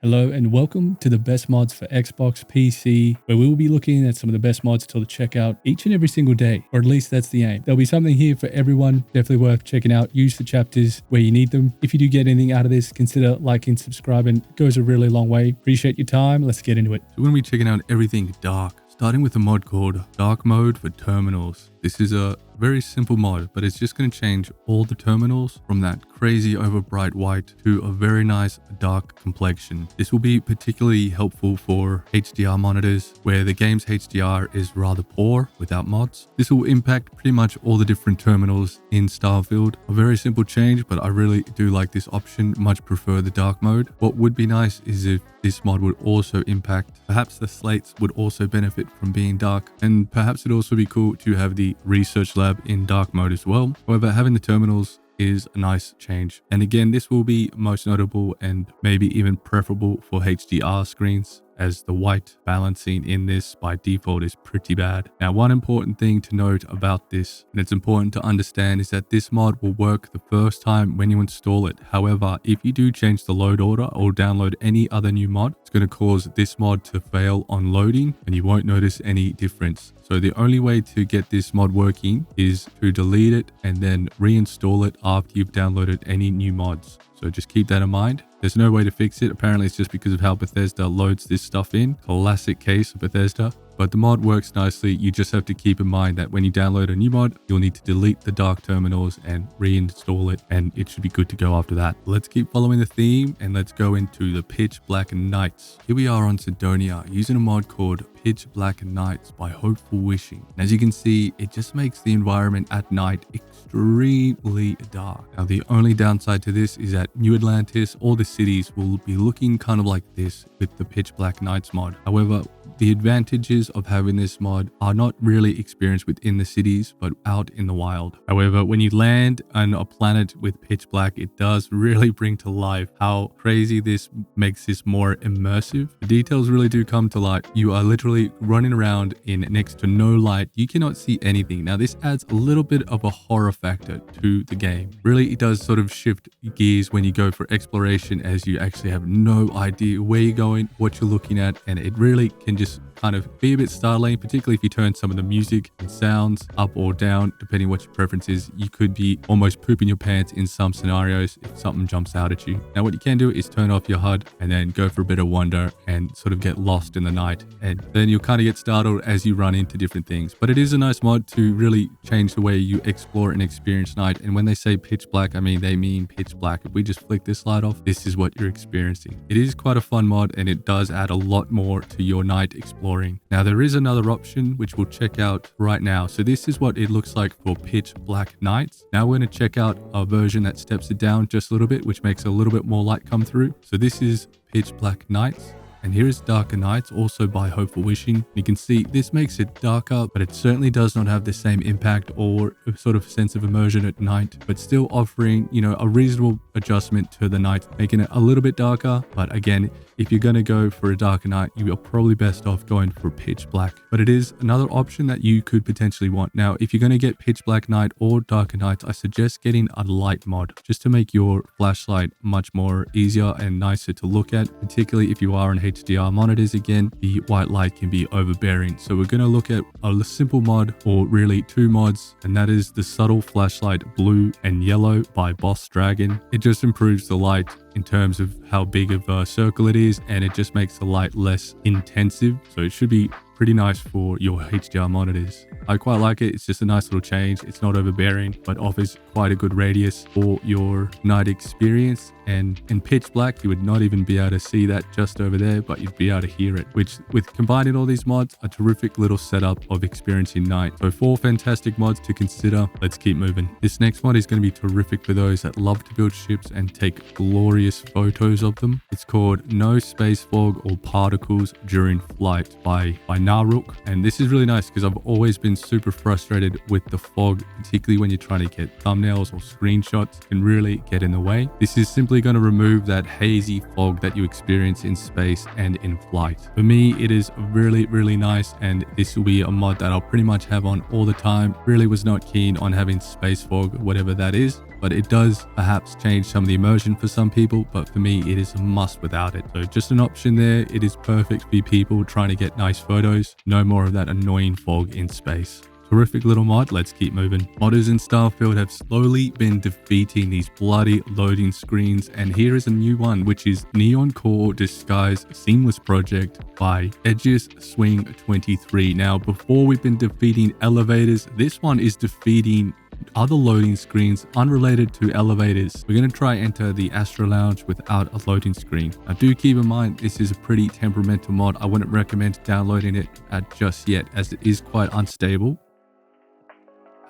Hello and welcome to the best mods for Xbox PC, where we will be looking at some of the best mods to check out each and every single day, or at least that's the aim. There'll be something here for everyone, definitely worth checking out. Use the chapters where you need them. If you do get anything out of this, consider liking, subscribing. It goes a really long way. Appreciate your time. Let's get into it. So we're going to be checking out everything dark, starting with a mod called Dark Mode for Terminals. This is a very simple mod, but it's just going to change all the terminals from that crazy over bright white to a very nice dark complexion. This will be particularly helpful for HDR monitors where the game's HDR is rather poor without mods. This will impact pretty much all the different terminals in Starfield. A very simple change, but I really do like this option, much prefer the dark mode. What would be nice is if this mod would also impact, perhaps the slates would also benefit from being dark, and perhaps it'd also be cool to have the research lab in dark mode as well. However, having the terminals is a nice change. And again, this will be most notable and maybe even preferable for HDR screens, as the white balancing in this by default is pretty bad. Now, one important thing to note about this, and it's important to understand, is that this mod will work the first time when you install it. However, if you do change the load order or download any other new mod, it's going to cause this mod to fail on loading and you won't notice any difference. So the only way to get this mod working is to delete it and then reinstall it after you've downloaded any new mods. So just keep that in mind. There's no way to fix it. Apparently it's just because of how Bethesda loads this stuff in. Classic case of Bethesda. But the mod works nicely. You just have to keep in mind that when you download a new mod, you'll need to delete the dark terminals and reinstall it, and it should be good to go after that. Let's keep following the theme and let's go into the Pitch Black Nights. Here we are on Sidonia using a mod called Pitch Black Nights by Hopeful Wishing. And as you can see, it just makes the environment at night extremely dark. Now, the only downside to this is that New Atlantis, all the cities will be looking kind of like this with the Pitch Black Nights mod. However, the advantages of having this mod are not really experienced within the cities, but out in the wild. However, when you land on a planet with pitch black, it does really bring to life how crazy this makes this more immersive. The details really do come to light. You are literally running around in next to no light. You cannot see anything. Now, this adds a little bit of a horror factor to the game. Really, it does sort of shift gears when you go for exploration, as you actually have no idea where you're going, what you're looking at, and it really can just kind of be a bit startling, particularly if you turn some of the music and sounds up or down, depending what your preference is. You could be almost pooping your pants in some scenarios if something jumps out at you. Now, what you can do is turn off your HUD and then go for a bit of wonder and sort of get lost in the night. And then you'll kind of get startled as you run into different things. But it is a nice mod to really change the way you explore and experience night. And when they say pitch black, I mean, they mean pitch black. If we just flick this light off, this is what you're experiencing. It is quite a fun mod and it does add a lot more to your night exploring. Now, there is another option which we'll check out right now. So this is what it looks like for Pitch Black Nights. Now we're going to check out a version that steps it down just a little bit, which makes a little bit more light come through. So this is Pitch Black Nights. And here is Darker Nights, also by Hopeful Wishing. You can see this makes it darker, but it certainly does not have the same impact or sort of sense of immersion at night, but still offering, a reasonable adjustment to the night, making it a little bit darker. But again, if you're going to go for a darker night, you are probably best off going for pitch black. But it is another option that you could potentially want. Now, if you're going to get pitch black night or darker nights, I suggest getting a light mod just to make your flashlight much more easier and nicer to look at, particularly if you are on HDR monitors. Again, the white light can be overbearing. So we're going to look at a simple mod, or really two mods, and that is the subtle flashlight blue and yellow by Boss Dragon. It just improves the light in terms of how big of a circle it is, and it just makes the light less intensive. So it should be pretty nice for your HDR monitors. I quite like it. It's just a nice little change. It's not overbearing, but offers quite a good radius for your night experience. And in pitch black, you would not even be able to see that just over there, but you'd be able to hear it, which, with combining all these mods, a terrific little setup of experiencing night. So 4 fantastic mods to consider. Let's keep moving. This next mod is going to be terrific for those that love to build ships and take glorious photos of them. It's called No Space Fog or Particles During Flight by Naruk. And this is really nice because I've always been super frustrated with the fog, particularly when you're trying to get thumbnails or screenshots. It can really get in the way. This is simply going to remove that hazy fog that you experience in space and in flight. For me, it is really, really nice, and this will be a mod that I'll pretty much have on all the time. Really was not keen on having space fog, whatever that is, but but it does perhaps change some of the immersion for some people, but for me, it is a must without it. So just an option there. It is perfect for people trying to get nice photos. No more of that annoying fog in space. Terrific little mod. Let's keep moving. Modders in Starfield have slowly been defeating these bloody loading screens, and here is a new one, which is Neon Core Disguise Seamless Project by Edges Swing 23. Now, before we've been defeating elevators, this one is defeating other loading screens unrelated to elevators. We're going to try enter the Astro Lounge without a loading screen. Now do keep in mind this is a pretty temperamental mod. I wouldn't recommend downloading it just yet as it is quite unstable.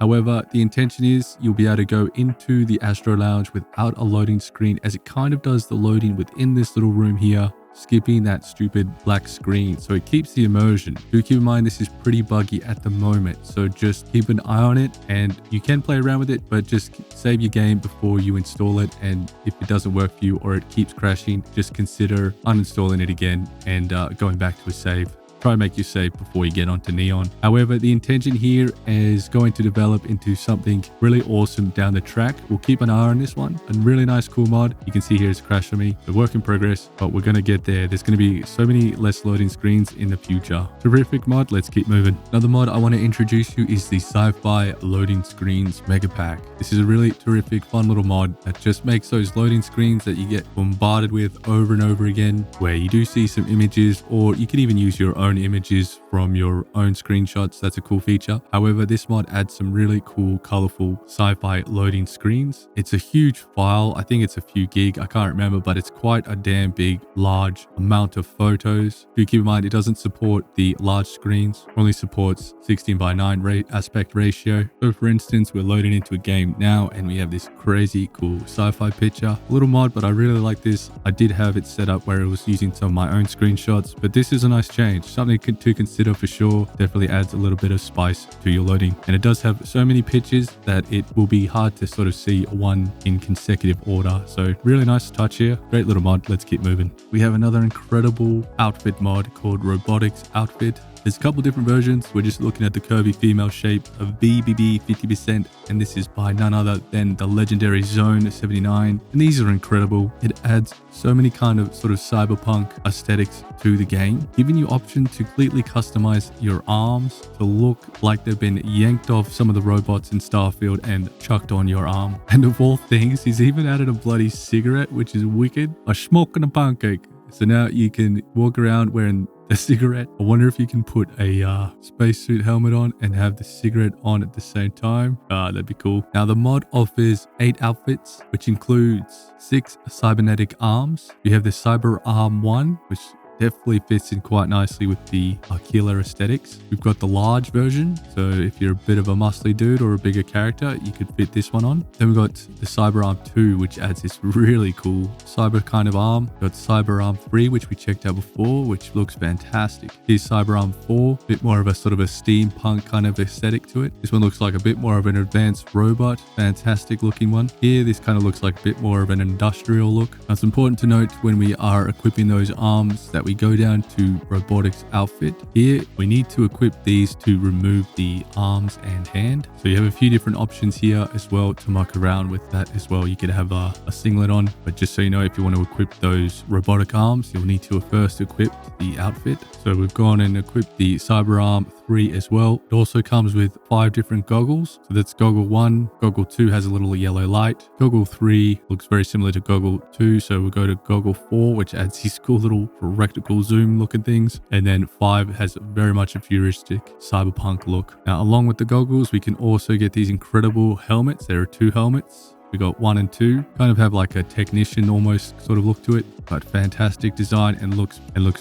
However, the intention is you'll be able to go into the Astro Lounge without a loading screen, as it kind of does the loading within this little room here, skipping that stupid black screen. So it keeps the immersion. Do keep in mind this is pretty buggy at the moment, so just keep an eye on it, and you can play around with it, but just save your game before you install it. And if it doesn't work for you or it keeps crashing, just consider uninstalling it again and going back to a save. Try and make your save before you get onto Neon. However, the intention here is going to develop into something really awesome down the track. We'll keep an eye on this one. A really nice, cool mod. You can see here it's crashed for me. The work in progress, but we're going to get there. There's going to be so many less loading screens in the future. Terrific mod. Let's keep moving. Another mod I want to introduce you is the Sci-Fi Loading Screens Mega Pack. This is a really terrific, fun little mod that just makes those loading screens that you get bombarded with over and over again, where you do see some images, or you can even use your own images from your own screenshots. That's a cool feature. However, this mod adds some really cool, colorful sci-fi loading screens. It's a huge file. I think it's a few gig. I can't remember, but it's quite a damn big, large amount of photos. Do keep in mind, it doesn't support the large screens. Only supports 16:9 aspect ratio. So for instance, we're loading into a game now and we have this crazy cool sci-fi picture. A little mod, but I really like this. I did have it set up where it was using some of my own screenshots, but this is a nice change. Something to consider for sure. Definitely adds a little bit of spice to your loading. And it does have so many pictures that it will be hard to sort of see one in consecutive order. So really nice touch here. Great little mod. Let's keep moving. We have another incredible outfit mod called Robotics Outfit. There's a couple different versions. We're just looking at the curvy female shape of BBB 50%, and this is by none other than the legendary Zone 79. And these are incredible. It adds so many kind of sort of cyberpunk aesthetics to the game, giving you option to completely customize your arms to look like they've been yanked off some of the robots in Starfield and chucked on your arm. And of all things, he's even added a bloody cigarette, which is wicked. A smoking a pancake. So now you can walk around wearing a cigarette. I wonder if you can put a spacesuit helmet on and have the cigarette on at the same time. That'd be cool. Now the mod offers 8 outfits, which includes 6 cybernetic arms. We have the Cyber Arm 1, which definitely fits in quite nicely with the killer aesthetics. We've got the large version, so if you're a bit of a muscly dude or a bigger character, you could fit this one on. Then we've got the Cyber Arm 2, which adds this really cool cyber kind of arm. We've got Cyber Arm 3, which we checked out before, which looks fantastic. Here's Cyber Arm 4, a bit more of a sort of a steampunk kind of aesthetic to it. This one looks like a bit more of an advanced robot, fantastic looking one. Here, this kind of looks like a bit more of an industrial look. Now, it's important to note when we are equipping those arms that we go down to Robotics Outfit. Here, we need to equip these to remove the arms and hand. So you have a few different options here as well to muck around with that as well. You could have a singlet on, but just so you know, if you want to equip those robotic arms, you'll need to first equip the outfit. So we've gone and equipped the Cyber Arm 3 as well. It also comes with 5 different goggles. So that's Goggle 1. Goggle 2 has a little yellow light. Goggle 3 looks very similar to Goggle 2. So we'll go to Goggle 4, which adds these cool little rectangle zoom looking things. And then 5 has very much a futuristic cyberpunk look. Now, along with the goggles, we can also get these incredible helmets. There are 2 helmets. We got 1 and 2, kind of have like a technician almost sort of look to it, but fantastic design and looks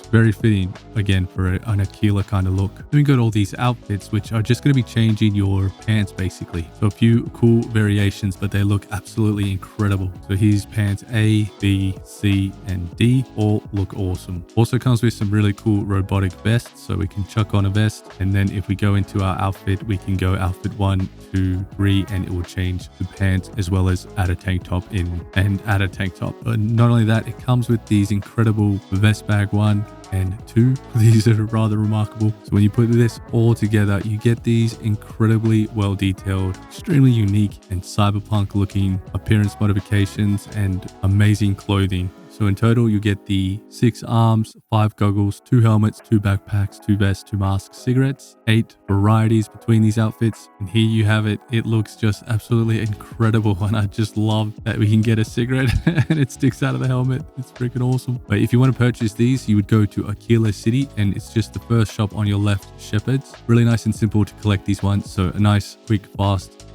very fitting again for an Aquila kind of look. Then we got all these outfits, which are just going to be changing your pants basically. So a few cool variations, but they look absolutely incredible. So here's pants A, B, C, and D, all look awesome. Also comes with some really cool robotic vests, so we can chuck on a vest, and then if we go into our outfit, we can go outfit 1, 2, 3, and it will change the pants as well as add a tank top in and add a tank top. But not only that, it comes with these incredible vest bag 1 and 2. These are rather remarkable. So when you put this all together, you get these incredibly well detailed, extremely unique and cyberpunk looking appearance modifications and amazing clothing. So in total, you get the 6 arms, 5 goggles, 2 helmets, 2 backpacks, 2 vests, 2 masks, cigarettes, 8 varieties between these outfits. And here you have it. It looks just absolutely incredible. And I just love that we can get a cigarette and it sticks out of the helmet. It's freaking awesome. But if you want to purchase these, you would go to Aquila City and it's just the first shop on your left, Shepherd's. Really nice and simple to collect these ones. So a nice, quick, fast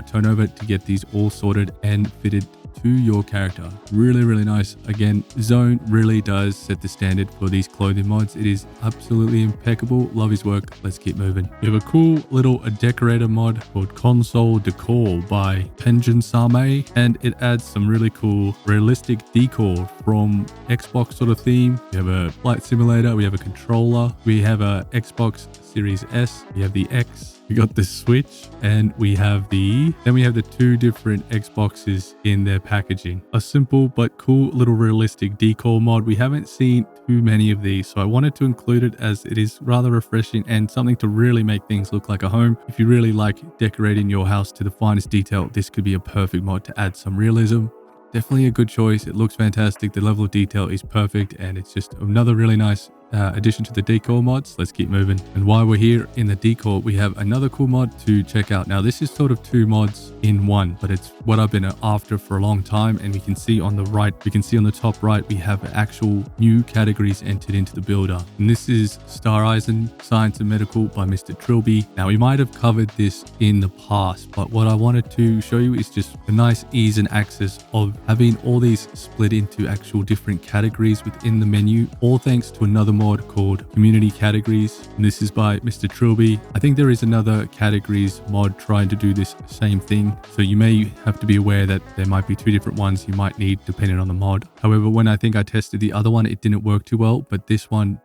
turnover to get these all sorted and fitted to your character. Really nice. Again, Zone really does set the standard for these clothing mods. It is absolutely impeccable. Love his work. Let's keep moving. We have a cool little decorator mod called Console Decor by Penjin Same, and it adds some really cool realistic decor from Xbox sort of theme. We have a flight simulator, we have a controller, we have a Xbox Series S, we have the X, we got the Switch, and we have the 2 different Xboxes in their packaging. A simple but cool little realistic decor mod. We haven't seen too many of these, so I wanted to include it as it is rather refreshing and something to really make things look like a home. If you really like decorating your house to the finest detail, this could be a perfect mod to add some realism. Definitely a good choice. It looks fantastic. The level of detail is perfect, and it's just another really nice addition to the decor mods. Let's keep moving. And while we're here in the decor, we have another cool mod to check out. Now this is sort of 2 mods in one, but it's what I've been after for a long time. And we can see on the right, we can see on the top right, we have actual new categories entered into the builder. And this is Starizon Science and Medical by Mr. Trilby. Now we might have covered this in the past, but what I wanted to show you is just a nice ease and access of having all these split into actual different categories within the menu, all thanks to another mod called Community Categories. And this is by Mr. Trilby. I think there is another categories mod trying to do this same thing. So you may have to be aware that there might be 2 different ones you might need depending on the mod. However, when I think I tested the other one, it didn't work too well, but this one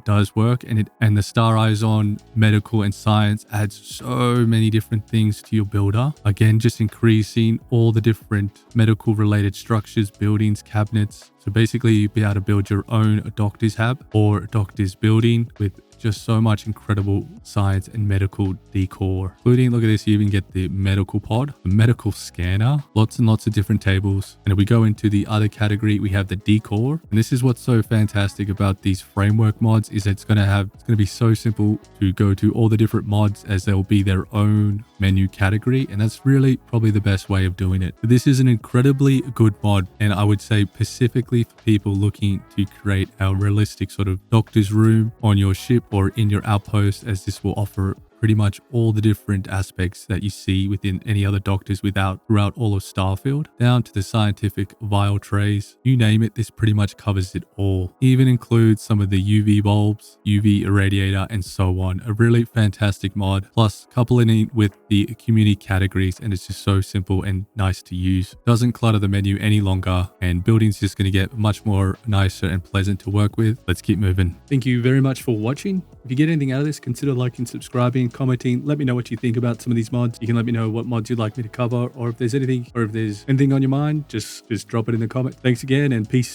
does work, and the Starizon Medical and Science adds so many different things to your builder. Again, just increasing all the different medical related structures, buildings, cabinets. So basically you'll be able to build your own doctor's hab or doctor's building with just so much incredible science and medical decor, including, look at this, you even get the medical pod, the medical scanner, lots and lots of different tables. And if we go into the other category, we have the decor. And this is what's so fantastic about these framework mods, is it's going to be so simple to go to all the different mods, as they'll be their own menu category. And that's really probably the best way of doing it. But this is an incredibly good mod, and I would say specifically for people looking to create a realistic sort of doctor's room on your ship or in your outpost, as this will offer pretty much all the different aspects that you see within any other doctors throughout all of Starfield, down to the scientific vial trays. You name it, this pretty much covers it all. Even includes some of the UV bulbs, UV irradiator, and so on. A really fantastic mod, plus coupling it with the community categories, and it's just so simple and nice to use. Doesn't clutter the menu any longer, and building's just going to get much more nicer and pleasant to work with. Let's keep moving. Thank you very much for watching. If you get anything out of this, consider liking, subscribing, commenting. Let me know what you think about some of these mods. You can let me know what mods you'd like me to cover, or if there's anything on your mind, just drop it in the comment. Thanks again, and peace.